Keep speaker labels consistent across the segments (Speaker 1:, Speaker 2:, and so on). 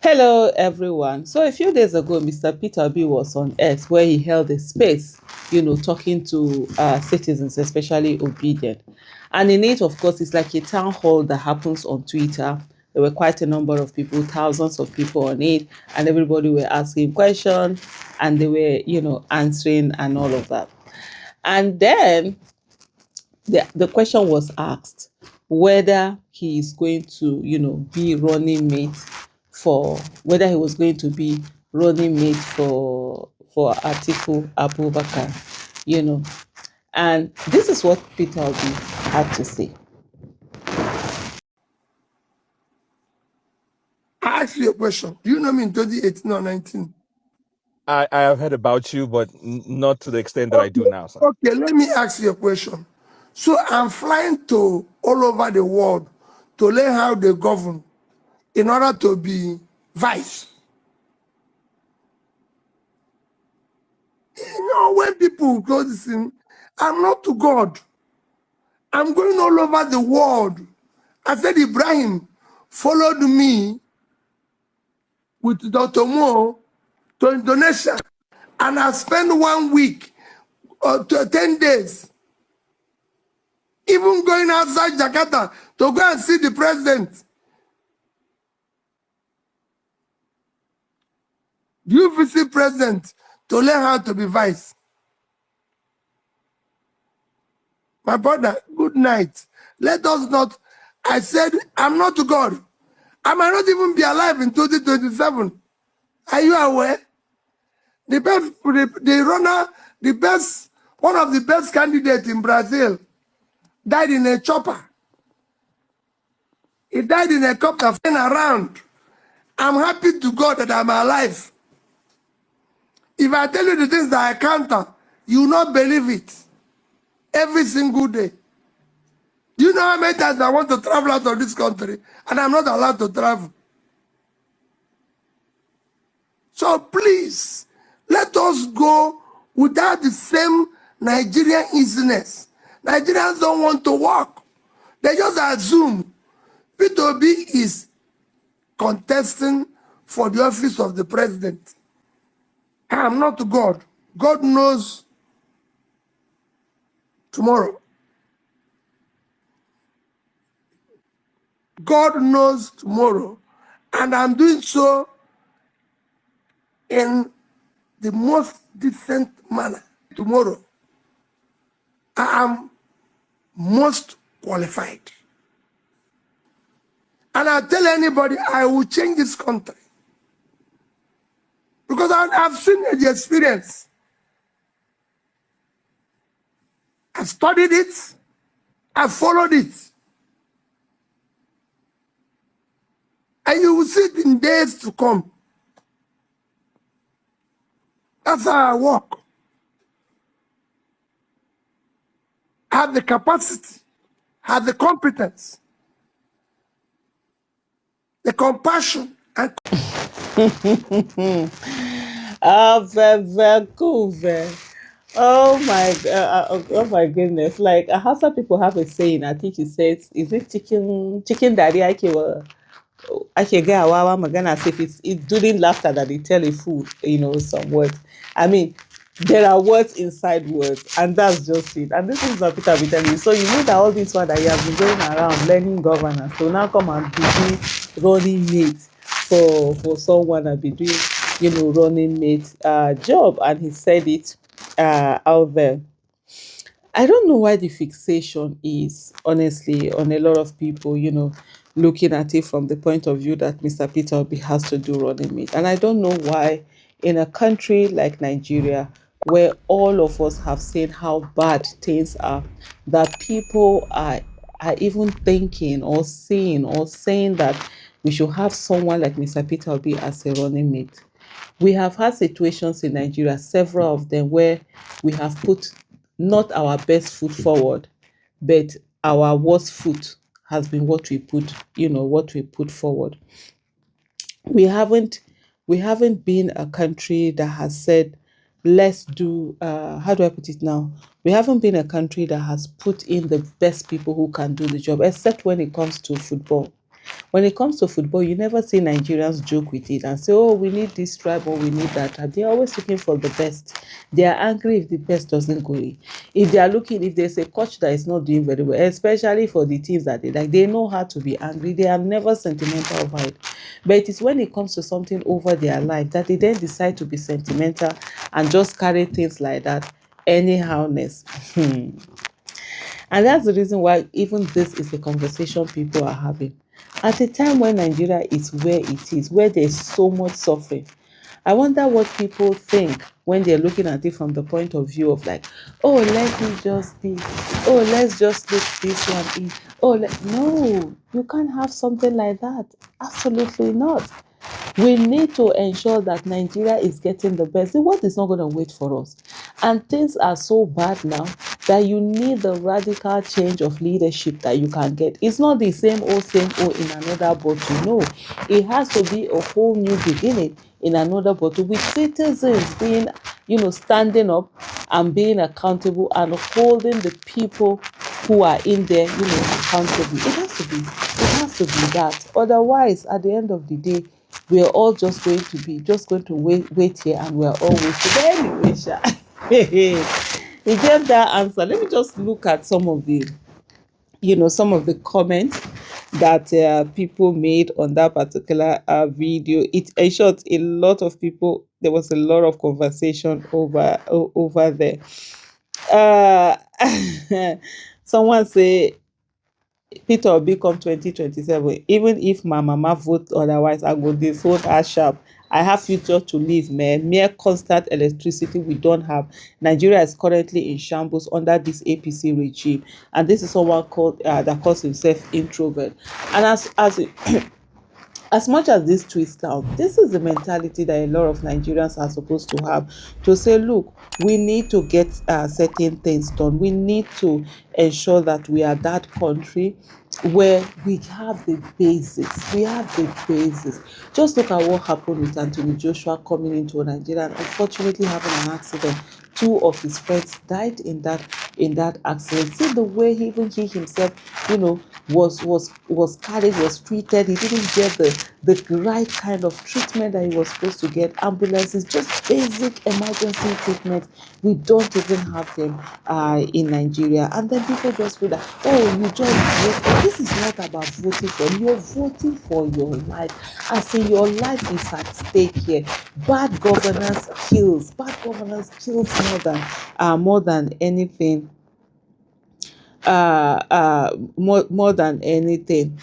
Speaker 1: Hello, everyone. So, a few days ago, Mr. Peter B was on X where he held a space, talking to citizens, especially obedient. And in it, of course, it's like a town hall that happens on Twitter. There were quite a number of people, thousands of people on it, and everybody were asking questions and they were, answering and all of that. And then the question was asked whether he is going to, be running mate for whether he was going to be running mate for Atiku Abubakar, you know. And this is what Peter Obi had to say.
Speaker 2: I asked you a question. Do you know me in 2018 or 19?
Speaker 3: I have heard about you, but not to the extent that I do
Speaker 2: Okay,
Speaker 3: now, sir.
Speaker 2: okay, let me ask you a question. So I'm flying to all over the world to learn how they govern in order to be vice. When people go this thing, I'm not to God. I'm going all over the world. I said Ibrahim followed me with Dr. Mo to Indonesia, and I spent 1 week or 10 days, even going outside Jakarta to go and see the president. Do you visit president to learn how to be vice? My brother, good night. Let us not. I said, I'm not to God. I might not even be alive in 2027. Are you aware? The best, the runner, the best, one of the best candidates in Brazil died in a chopper. He died in a copter flying around. I'm happy to God that I'm alive. If I tell you the things that I counter, you will not believe it. Every single day. Do you know how many times I want to travel out of this country and I'm not allowed to travel? So please, let us go without the same Nigerian easiness. Nigerians don't want to work. They just assume Peter Obi is contesting for the office of the president. I am not God. God knows tomorrow. God knows tomorrow. And I'm doing so in the most decent manner. Tomorrow, I am most qualified. And I tell anybody, I will change this country. Because I've seen the experience. I studied it. I followed it. And you will see it in days to come. That's how I work. I have the capacity, have the competence, the compassion, and
Speaker 1: Vancouver. Oh my goodness! Like Hausa people have a saying. I think it says, "Is it chicken daddy?" Ake gaya wawa magana say it's during laughter that they tell a fool, some words. I mean, there are words inside words, and that's just it. And this is what Peter be telling you. So you know that all this one that you have been going around learning governance, so now come and be doing running mate for someone that be doing, running mate job, and he said it out there. I don't know why the fixation is, honestly, on a lot of people, looking at it from the point of view that Mr. Peter Obi has to do running mate. And I don't know why, in a country like Nigeria, where all of us have seen how bad things are, that people are even thinking or seeing or saying that we should have someone like Mr. Peter Obi as a running mate. We have had situations in Nigeria, several of them, where we have put not our best foot forward, but our worst foot has been what we put forward. We haven't we haven't been a country that has said, let's do, how do I put it now? We haven't been a country that has put in the best people who can do the job, except when it comes to football. When it comes to football, you never see Nigerians joke with it and say, oh, we need this tribe or we need that tribe. They're always looking for the best. They are angry if the best doesn't go in. If they are looking, if there's a coach that is not doing very well, especially for the teams that they like, they know how to be angry. They are never sentimental over it. But it is when it comes to something over their life that they then decide to be sentimental and just carry things like that anyhowness. And that's the reason why even this is a conversation people are having. At a time when Nigeria is where it is, where there's so much suffering, I wonder what people think when they're looking at it from the point of view of like, oh, let me just be, oh, let's just look this one in. Oh, no, you can't have something like that. Absolutely not. We need to ensure that Nigeria is getting the best. The world is not going to wait for us. And things are so bad now that you need the radical change of leadership that you can get. It's not the same old in another bottle. No, it has to be a whole new beginning in another bottle with citizens being, standing up and being accountable and holding the people who are in there, accountable. It has to be that. Otherwise, at the end of the day, we are all just going to wait here and we are all waiting. But anyway, he gave that answer. Let me just look at some of the comments that people made on that particular video. It in short, a lot of people. There was a lot of conversation over there. Uh, someone say Peter Obi come 2027. Even if my mama vote otherwise, I go dey vote her sharp. I have future to live, man. Mere constant electricity we don't have. Nigeria is currently in shambles under this APC regime, and this is someone called that calls himself introvert. And as much as this twist out, this is the mentality that a lot of Nigerians are supposed to have, to say, look, we need to get certain things done. We need to ensure that we are that country where we have the basics. We have the basics. Just look at what happened with Anthony Joshua coming into Nigeria and unfortunately having an accident. Two of his friends died in that accident. See the way he himself, was carried, was treated. He didn't get the right kind of treatment that he was supposed to get. Ambulances, just basic emergency treatment. We don't even have them in Nigeria. And then people just feel that, oh, you just vote. This is not about voting for you. You're voting for your life. I say your life is at stake here. Bad governance kills. Bad governance kills more than anything. More than anything.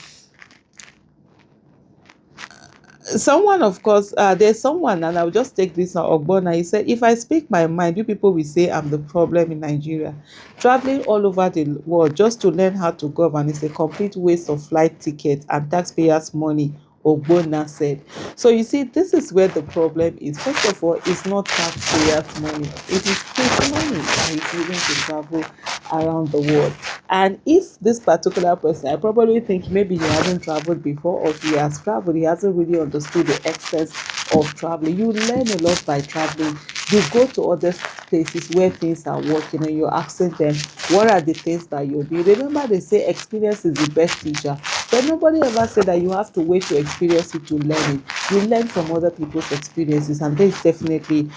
Speaker 1: Someone, of course, there's someone, and I'll just take this now, Ogbonna. He said, if I speak my mind, you people will say I'm the problem in Nigeria. Traveling all over the world just to learn how to govern is a complete waste of flight tickets and taxpayers' money, Ogbonna said. So you see, this is where the problem is. First of all, it's not taxpayers' money. It is his money that he's using to travel around the world. And if this particular person, I probably think maybe he hasn't traveled before, or he has traveled, he hasn't really understood the excess of traveling. You learn a lot by traveling. You go to other places where things are working and you're asking them, what are the things that you're doing? Remember, they say experience is the best teacher. But nobody ever said that you have to wait to experience it to learn it. You learn from other people's experiences, and this is definitely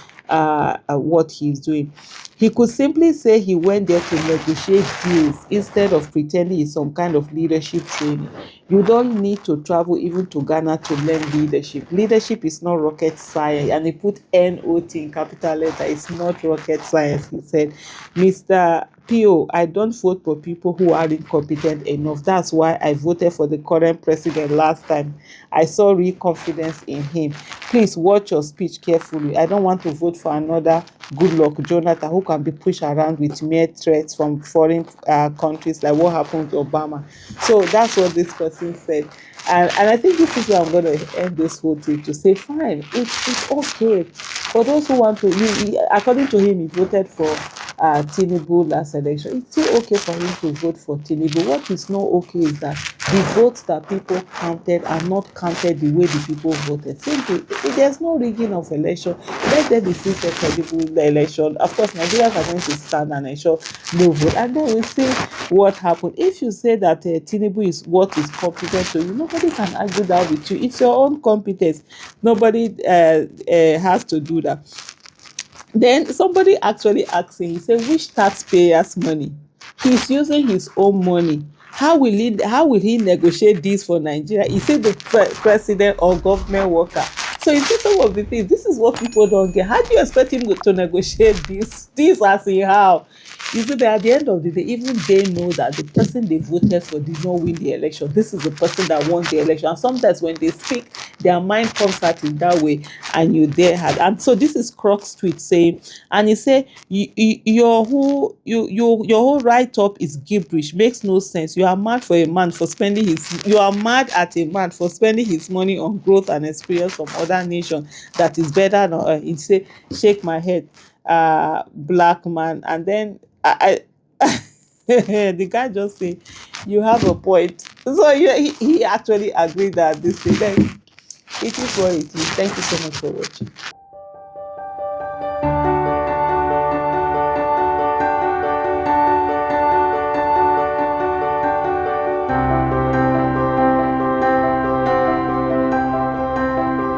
Speaker 1: what he's doing. He could simply say he went there to negotiate deals instead of pretending it's some kind of leadership training. You don't need to travel even to Ghana to learn leadership. Leadership is not rocket science, and he put NOT in capital letter. It's not rocket science, he said. Mr. P.O., I don't vote for people who are incompetent enough. That's why I voted for the current president last time. I saw real confidence in him. Please watch your speech carefully. I don't want to vote for another Goodluck Jonathan who can be pushed around with mere threats from foreign countries like what happened to Obama. So that's what this person said. And I think this is where I'm going to end this whole thing, to say, fine, it's okay. For those who want to, according to him, he voted for Tinubu last election, it's still okay for him to vote for Tinubu. What is not okay is that the votes that people counted are not counted the way the people voted. Simply, there's no rigging of election. Let there be free and credible election. Of course, Nigerians are going to stand and ensure no vote, and then we see what happened. If you say that Tinubu is what is competent to you, nobody can argue that with you. It's your own competence. Nobody has to do that. Then somebody actually asked him, he said, which taxpayers' money? He's using his own money. How will he negotiate this for Nigeria? Is he the president or government worker? So you see some of the things, this is what people don't get. How do you expect him to negotiate this? This as in how? You see that at the end of the day, even they know that the person they voted for did not win the election. This is the person that won the election. And sometimes when they speak, their mind comes out in that way, and you there had. And so this is Croc's tweet saying, and he said, your whole write up is gibberish, makes no sense. You are mad for a man for spending his. You are mad at a man for spending his money on growth and experience from other nations that is better than. He say, shake my head, black man, and then I the guy just say, you have a point. So he actually agreed that this thing, then it is what it is. Thank you so much for watching.